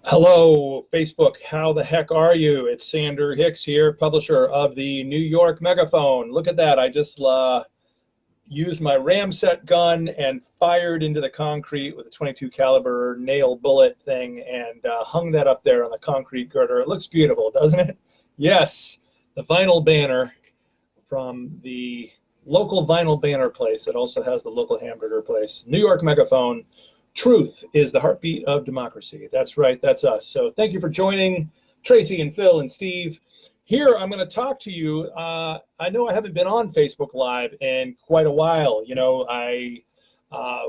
Hello, Facebook. How the heck are you? It's Sander Hicks here, publisher of the New York Megaphone. Look at that. I just used my ramset gun and fired into the concrete with a 22 caliber nail bullet thing and hung that up there on the concrete girder. It looks beautiful, doesn't it? Yes, the vinyl banner from the local vinyl banner place that also has the local hamburger place. New York Megaphone. Truth is the heartbeat of democracy. That's right. That's us. So thank you for joining, Tracy and Phil and Steve. Here, I'm going to talk to you. I know I haven't been on Facebook Live in quite a while. You know, I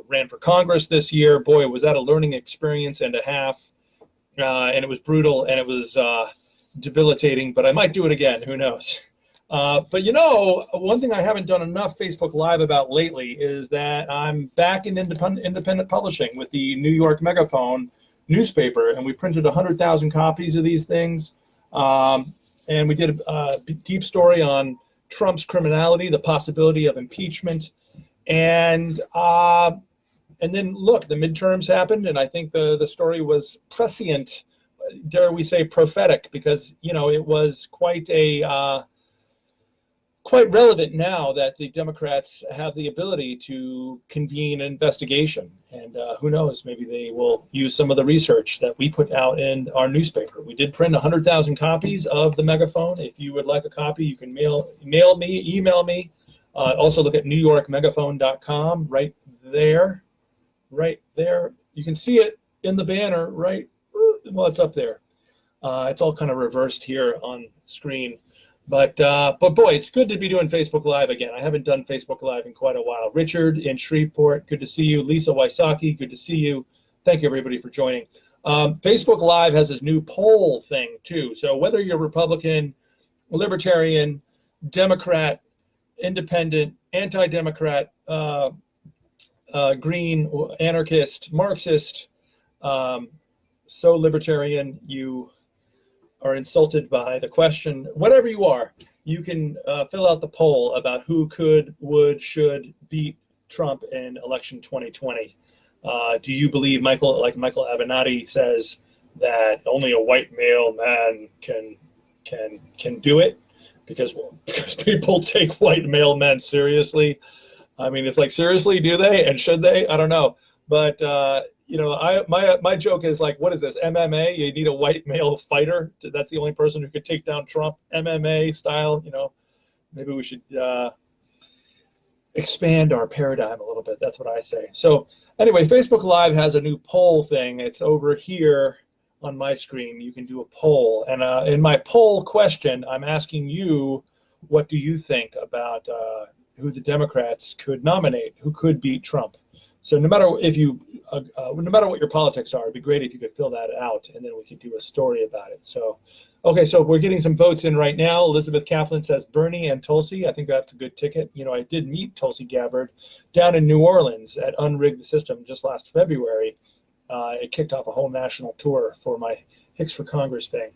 ran for Congress this year. Boy, was that a learning experience and a half. And it was brutal and it was debilitating, but I might do it again. Who knows? But you know, one thing I haven't done enough Facebook Live about lately is that I'm back in independent publishing with the New York Megaphone newspaper, and we printed 100,000 copies of these things. And we did a deep story on Trump's criminality, the possibility of impeachment, and then look, the midterms happened, and I think the story was prescient, dare we say prophetic, because you know it was quite relevant now that the Democrats have the ability to convene an investigation. And who knows, maybe they will use some of the research that we put out in our newspaper. We did print 100,000 copies of the Megaphone. If you would like a copy, you can email me. Also look at newyorkmegaphone.com right there. You can see it in the banner, right? Well, it's up there. It's all kind of reversed here on screen. But boy, it's good to be doing Facebook Live again. I haven't done Facebook Live in quite a while. Richard in Shreveport, good to see you. Lisa Wysocki, good to see you. Thank you, everybody, for joining. Facebook Live has this new poll thing, too. So whether you're Republican, Libertarian, Democrat, Independent, Anti-Democrat, Green, Anarchist, Marxist, so Libertarian, you are insulted by the question, whatever you are, you can fill out the poll about who could, would, should beat Trump in election 2020. Do you believe Michael Avenatti says that only a white male man can do it? Because people take white male men seriously. I mean, it's like, seriously, do they? And should they? I don't know. But you know, my joke is like, what is this, MMA? You need a white male fighter. That's the only person who could take down Trump, MMA style. You know, maybe we should expand our paradigm a little bit. That's what I say. So anyway, Facebook Live has a new poll thing. It's over here on my screen. You can do a poll. And in my poll question, I'm asking you, what do you think about who the Democrats could nominate, who could beat Trump? So no matter what your politics are, it'd be great if you could fill that out, and then we could do a story about it. So, okay, so we're getting some votes in right now. Elizabeth Kaplan says Bernie and Tulsi. I think that's a good ticket. You know, I did meet Tulsi Gabbard down in New Orleans at Unrig the System just last February. It kicked off a whole national tour for my Hicks for Congress thing.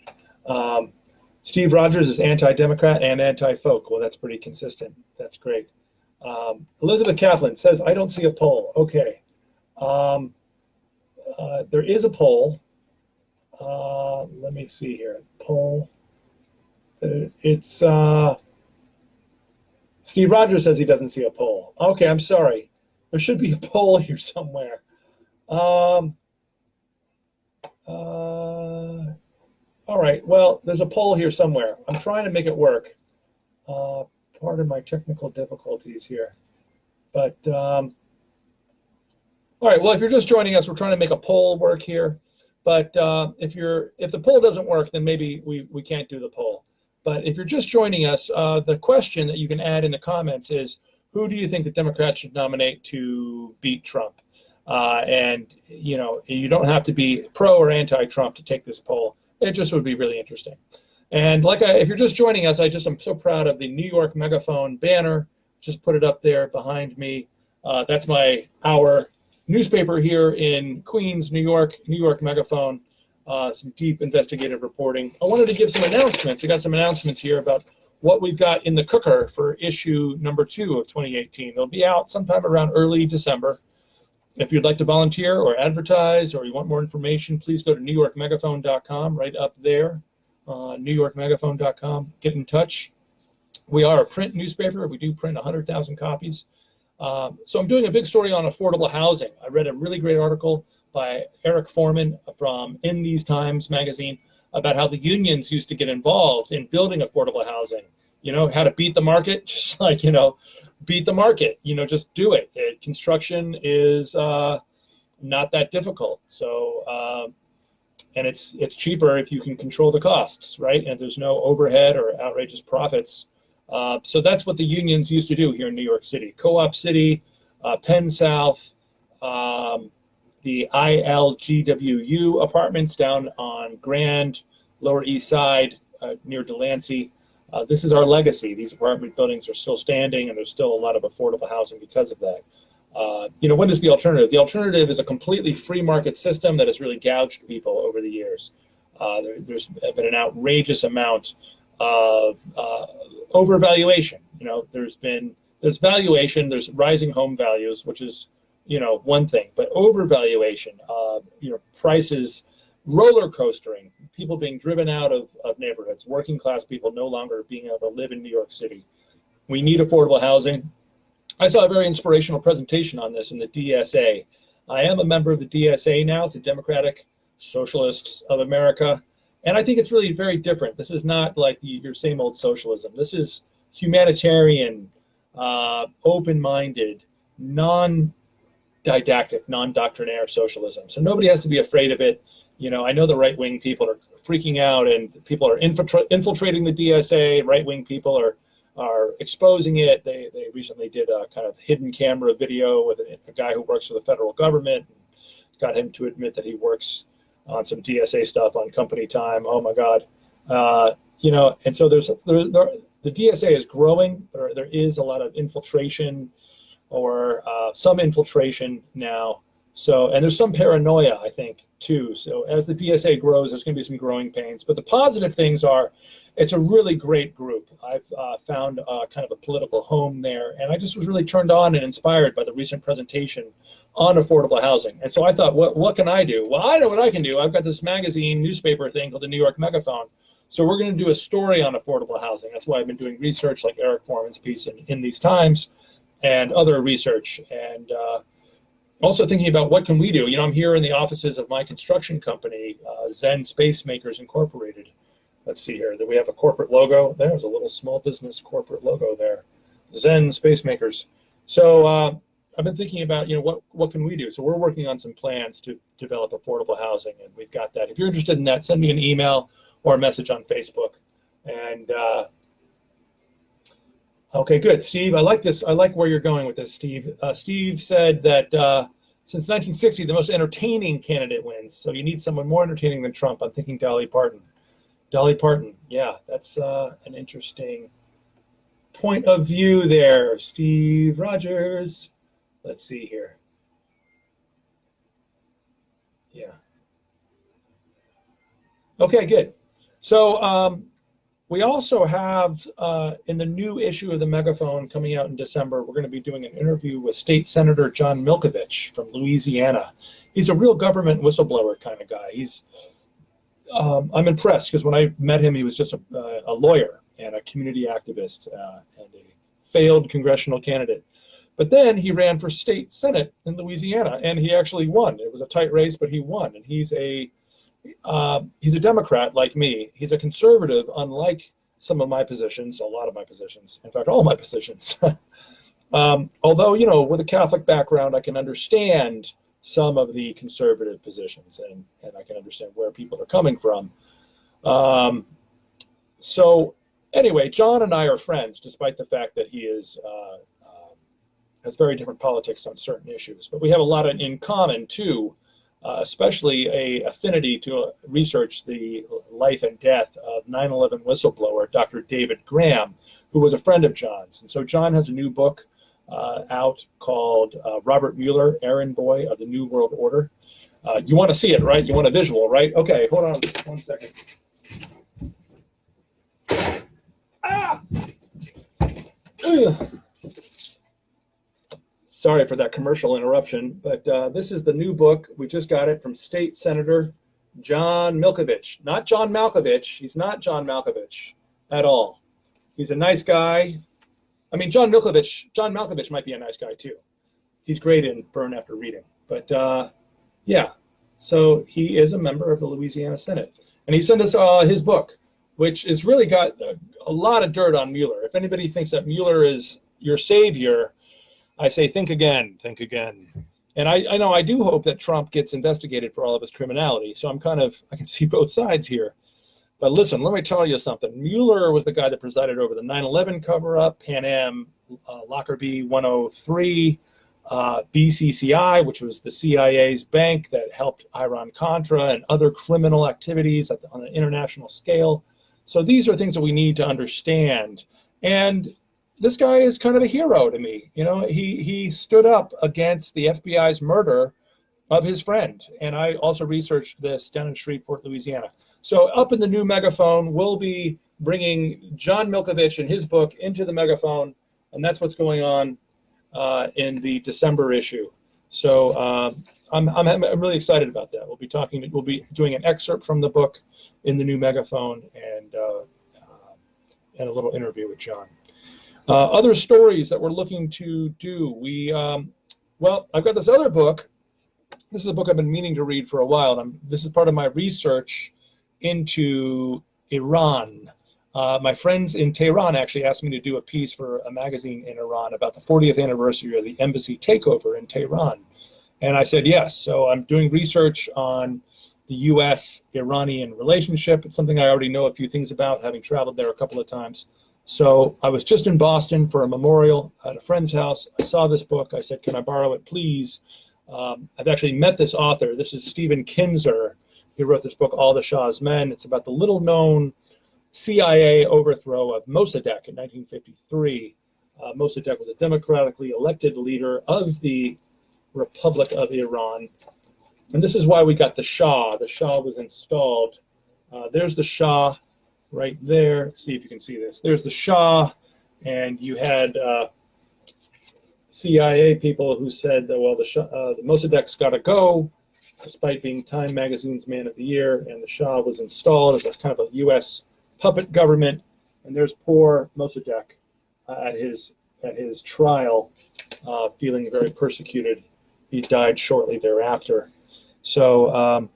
Steve Rogers is anti-Democrat and anti-folk. Well, that's pretty consistent. That's great. Elizabeth Kaplan says, I don't see a poll. Okay. There is a poll. Let me see here. Poll. It's Steve Rogers says he doesn't see a poll. Okay, I'm sorry. There should be a poll here somewhere. All right. Well, there's a poll here somewhere. I'm trying to make it work. Pardon my technical difficulties here. But, all right, well, if you're just joining us, we're trying to make a poll work here. But if the poll doesn't work, then maybe we can't do the poll. But if you're just joining us, the question that you can add in the comments is, who do you think the Democrats should nominate to beat Trump? And, you know, you don't have to be pro or anti-Trump to take this poll. It just would be really interesting. And if you're just joining us, I'm so proud of the New York Megaphone banner. Just put it up there behind me. That's our newspaper here in Queens, New York, New York Megaphone. Some deep investigative reporting. I wanted to give some announcements. I got some announcements here about what we've got in the cooker for issue number 2 of 2018. It'll be out sometime around early December. If you'd like to volunteer or advertise, or you want more information, please go to newyorkmegaphone.com, right up there, newyorkmegaphone.com. Get in touch. We are a print newspaper. We do print 100,000 copies. So I'm doing a big story on affordable housing. I read a really great article by Eric Foreman from In These Times magazine about how the unions used to get involved in building affordable housing. You know, how to beat the market, just like, you know, beat the market, you know, just do it. Construction is not that difficult. So, and it's cheaper if you can control the costs, right? And there's no overhead or outrageous profits. So that's what the unions used to do here in New York City. Co-op City, Penn South, the ILGWU apartments down on Grand, Lower East Side, near Delancey. This is our legacy. These apartment buildings are still standing, and there's still a lot of affordable housing because of that. You know, what is the alternative? The alternative is a completely free market system that has really gouged people over the years. There's been an outrageous amount of overvaluation. You know, there's valuation, there's rising home values, which is, you know, one thing, but overvaluation, you know, prices roller coastering, people being driven out of neighborhoods, working class people no longer being able to live in New York City. We need affordable housing. I saw a very inspirational presentation on this in the DSA. I am a member of the DSA now, it's the Democratic Socialists of America. And I think it's really very different. This is not like your same old socialism. This is humanitarian, open-minded, non-didactic, non-doctrinaire socialism. So nobody has to be afraid of it. You know, I know the right-wing people are freaking out, and people are infiltrating the DSA. Right-wing people are exposing it. They recently did a kind of hidden camera video with a guy who works for the federal government. Got him to admit that he works on some DSA stuff on company time. Oh my God. You know, and so the DSA is growing. There is a lot of infiltration, or some infiltration now. So, and there's some paranoia, I think, too. So as the DSA grows, there's going to be some growing pains. But the positive things are, it's a really great group. I've found kind of a political home there. And I just was really turned on and inspired by the recent presentation on affordable housing. And so I thought, what can I do? Well, I know what I can do. I've got this magazine, newspaper thing called the New York Megaphone. So we're going to do a story on affordable housing. That's why I've been doing research like Eric Foreman's piece in These Times and other research. And also thinking about what can we do. You know, I'm here in the offices of my construction company, Zen Space Makers Incorporated. Let's see here, that we have a corporate logo. There's a little small business corporate logo there, Zen Space Makers. So I've been thinking about, you know, what can we do? So we're working on some plans to develop affordable housing, and we've got that. If you're interested in that, send me an email or a message on Facebook. And okay, good. Steve, I like this. I like where you're going with this, Steve. Steve said that since 1960, the most entertaining candidate wins. So you need someone more entertaining than Trump. I'm thinking Dolly Parton. Dolly Parton, yeah, that's an interesting point of view there. Steve Rogers. Let's see here. Yeah. Okay, good. So we also have in the new issue of the Megaphone coming out in December, we're going to be doing an interview with State Senator John Milkovich from Louisiana. He's a real government whistleblower kind of guy. I'm impressed because when I met him, he was just a lawyer and a community activist and a failed congressional candidate. But then he ran for state senate in Louisiana, and he actually won. It was a tight race, but he won. And he's a Democrat like me. He's a conservative, unlike some of my positions, a lot of my positions, in fact, all my positions. Although, you know, with a Catholic background, I can understand some of the conservative positions, and I can understand where people are coming from. So anyway, John and I are friends, despite the fact that he has very different politics on certain issues. But we have a lot in common, too, especially a affinity to research the life and death of 9/11 whistleblower, Dr. David Graham, who was a friend of John's. And so John has a new book out called Robert Mueller, Errand Boy of the New World Order. You want to see it, right? You want a visual, right? Okay, hold on 1 second. Sorry for that commercial interruption, but this is the new book. We just got it from State Senator John Milkovich. Not John Malkovich. He's not John Malkovich at all. He's a nice guy. I mean, John Malkovich might be a nice guy too. He's great in Burn After Reading. But yeah, so he is a member of the Louisiana Senate. And he sent us his book, which has really got a lot of dirt on Mueller. If anybody thinks that Mueller is your savior, I say think again, think again. And I know I do hope that Trump gets investigated for all of his criminality. So I can see both sides here. But listen, let me tell you something. Mueller was the guy that presided over the 9/11 cover-up, Pan Am, Lockerbie 103, BCCI, which was the CIA's bank that helped Iran-Contra and other criminal activities on an international scale. So these are things that we need to understand. And this guy is kind of a hero to me. You know, he stood up against the FBI's murder of his friend. And I also researched this down in Shreveport, Louisiana. So up in the new Megaphone, we'll be bringing John Milkovich and his book into the Megaphone. And that's what's going on in the December issue. So I'm really excited about that. We'll be doing an excerpt from the book in the new Megaphone and a little interview with John. Other stories that we're looking to do. Well, I've got this other book. This is a book I've been meaning to read for a while. And this is part of my research into Iran. My friends in Tehran actually asked me to do a piece for a magazine in Iran about the 40th anniversary of the embassy takeover in Tehran. And I said yes. So I'm doing research on the U.S.-Iranian relationship. It's something I already know a few things about, having traveled there a couple of times. So I was just in Boston for a memorial at a friend's house. I saw this book. I said, can I borrow it, please? I've actually met this author. This is Stephen Kinzer. He wrote this book, All the Shah's Men. It's about the little-known CIA overthrow of Mossadegh in 1953. Mossadegh was a democratically elected leader of the Republic of Iran. And this is why we got the Shah. The Shah was installed. There's the Shah right there. Let's see if you can see this. There's the Shah, and you had CIA people who said that, well, the Mossadegh's got to go, despite being Time Magazine's Man of the Year, and the Shah was installed as a kind of a U.S. puppet government. And there's poor Mossadegh at his trial, feeling very persecuted. He died shortly thereafter. So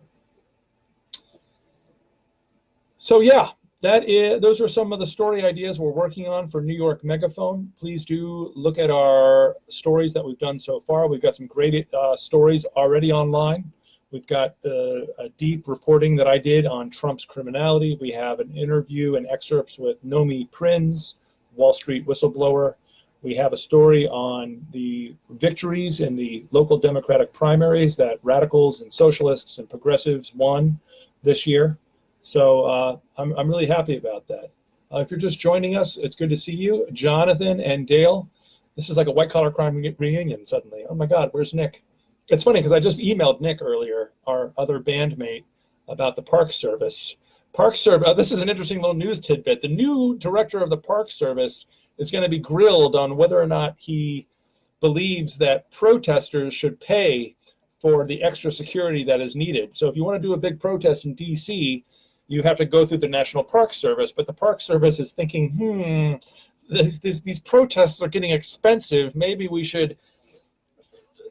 yeah. Those are some of the story ideas we're working on for New York Megaphone. Please do look at our stories that we've done so far. We've got some great stories already online. We've got a deep reporting that I did on Trump's criminality. We have an interview and excerpts with Nomi Prinz, Wall Street whistleblower. We have a story on the victories in the local Democratic primaries that radicals and socialists and progressives won this year. So I'm really happy about that. If you're just joining us, it's good to see you. Jonathan and Dale, this is like a white-collar crime reunion suddenly. Oh my God, where's Nick? It's funny because I just emailed Nick earlier, our other bandmate, about the Park Service. This is an interesting little news tidbit. The new director of the Park Service is going to be grilled on whether or not he believes that protesters should pay for the extra security that is needed. So if you want to do a big protest in D.C., you have to go through the National Park Service, but the Park Service is thinking, these protests are getting expensive. Maybe we should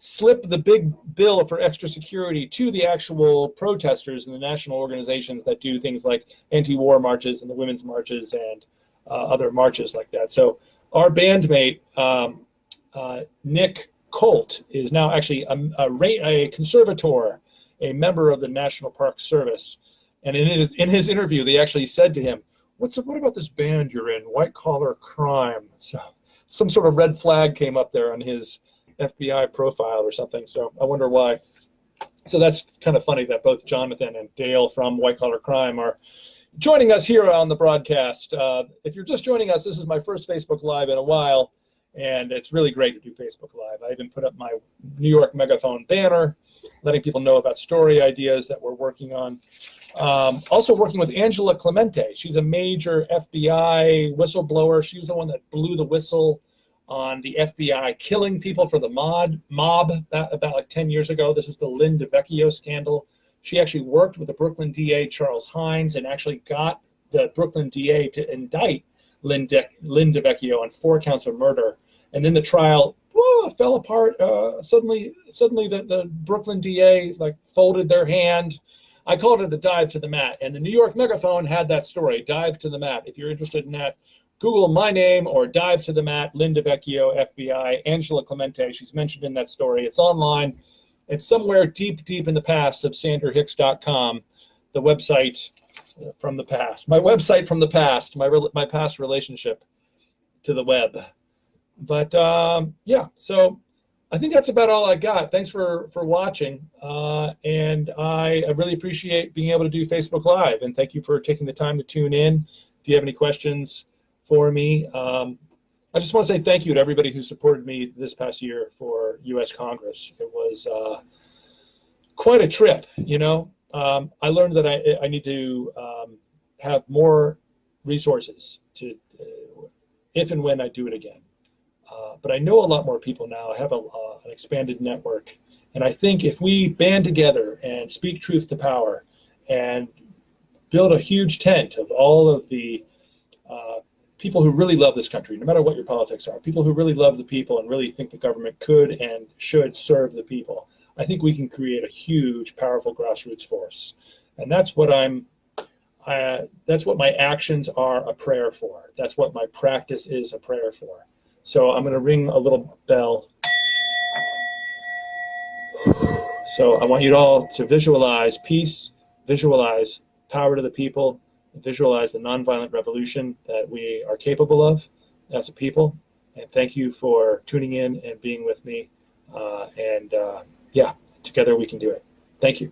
slip the big bill for extra security to the actual protesters and the national organizations that do things like anti-war marches and the women's marches and other marches like that. So our bandmate, Nick Colt, is now actually a conservator, a member of the National Park Service. And in his interview, they actually said to him, what about this band you're in, White Collar Crime? So some sort of red flag came up there on his FBI profile or something. So I wonder why. So that's kind of funny that both Jonathan and Dale from White Collar Crime are joining us here on the broadcast. If you're just joining us, this is my first Facebook Live in a while, and it's really great to do Facebook Live. I even put up my New York Megaphone banner, letting people know about story ideas that we're working on. Also working with Angela Clemente. She's a major FBI whistleblower. She was the one that blew the whistle on the FBI killing people for the mob about like 10 years ago. This is the Lynn DeVecchio scandal. She actually worked with the Brooklyn DA, Charles Hines, and actually got the Brooklyn DA to indict Lynn DeVecchio on 4 counts of murder. And then the trial fell apart. Suddenly the Brooklyn DA like folded their hand. I called it a dive to the mat. And the New York Megaphone had that story, dive to the mat. If you're interested in that, Google my name or dive to the mat, Lynn DeVecchio, FBI, Angela Clemente. She's mentioned in that story. It's online. It's somewhere deep, deep in the past of sanderhicks.com, the website from the past. My website from the past, my past relationship to the web. But yeah, so I think that's about all I got. Thanks for watching. And I really appreciate being able to do Facebook Live. And thank you for taking the time to tune in. If you have any questions for me, I just want to say thank you to everybody who supported me this past year for U.S. Congress. It was quite a trip, you know. I learned that I need to have more resources to if and when I do it again. But I know a lot more people now. I have an expanded network. And I think if we band together and speak truth to power and build a huge tent of all of the people who really love this country, no matter what your politics are, people who really love the people and really think the government could and should serve the people, I think we can create a huge, powerful grassroots force. And that's what that's what my actions are a prayer for. That's what my practice is a prayer for. So I'm going to ring a little bell. So I want you all to visualize peace, visualize power to the people, visualize the nonviolent revolution that we are capable of as a people. And thank you for tuning in and being with me. Yeah, together we can do it. Thank you.